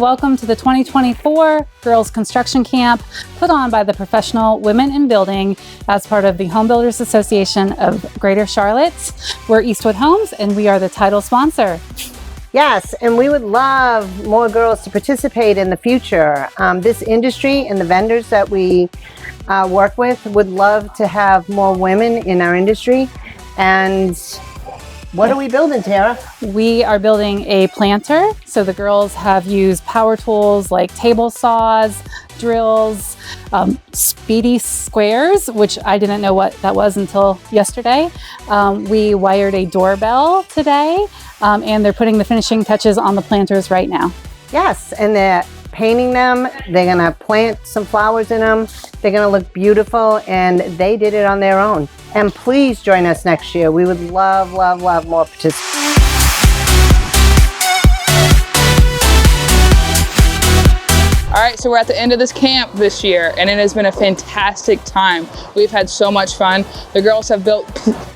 welcome to the 2024 Girls Construction Camp put on by the Professional Women in Building as part of the Home Builders Association of Greater Charlotte. We're Eastwood Homes and we are the title sponsor. Yes, and we would love more girls to participate in the future. This industry and the vendors that we work with would love to have more women in our industry. And what are we building, Tara? We are building a planter. So the girls have used power tools like table saws, drills, speedy squares, which I didn't know what that was until yesterday. We wired a doorbell today, and they're putting the finishing touches on the planters right now. Yes, and they're painting them. They're gonna plant some flowers in them. They're gonna look beautiful, and they did it on their own. And please join us next year. We would love, love, love more participants. All right, so we're at the end of this camp this year, and it has been a fantastic time. We've had so much fun. The girls have built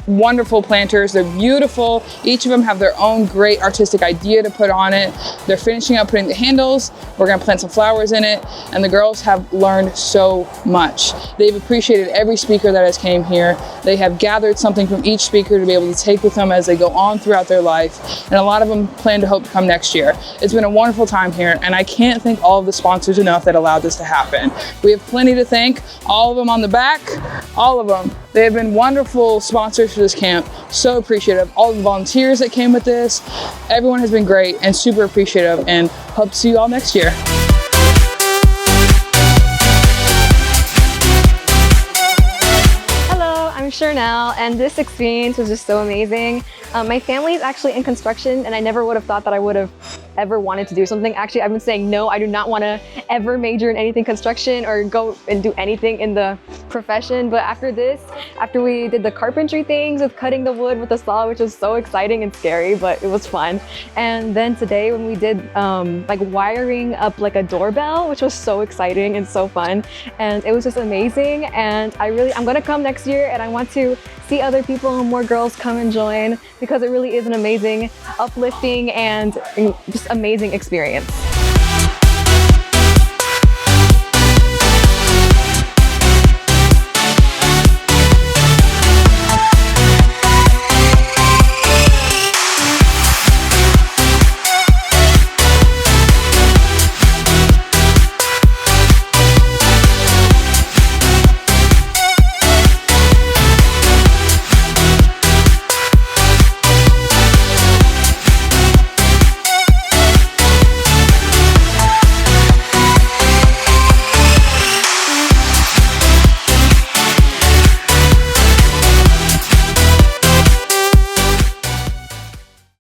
wonderful planters. They're beautiful. Each of them have their own great artistic idea to put on it. They're finishing up putting the handles. We're gonna plant some flowers in it, and the girls have learned so much. They've appreciated every speaker that has came here. They have gathered something from each speaker to be able to take with them as they go on throughout their life, and a lot of them plan to hope to come next year. It's been a wonderful time here, and I can't thank all of the sponsors enough that allowed this to happen. We have plenty to thank, all of them on the back, all of them. They have been wonderful sponsors for this camp. So appreciative. All the volunteers that came with this, everyone has been great and super appreciative, and hope to see you all next year. Hello, I'm Charnel, and this experience was just so amazing. My family is actually in construction, and I never would have thought that I would have ever wanted to do something. Actually, I've been saying no, I do not want to ever major in anything construction or go and do anything in the profession. But after this, after we did the carpentry things with cutting the wood with the saw, which was so exciting and scary, but it was fun. And then today when we did like wiring up like a doorbell, which was so exciting and so fun. And it was just amazing. And I'm gonna come next year, and I want to see other people and more girls come and join, because it really is an amazing, uplifting, and just amazing experience.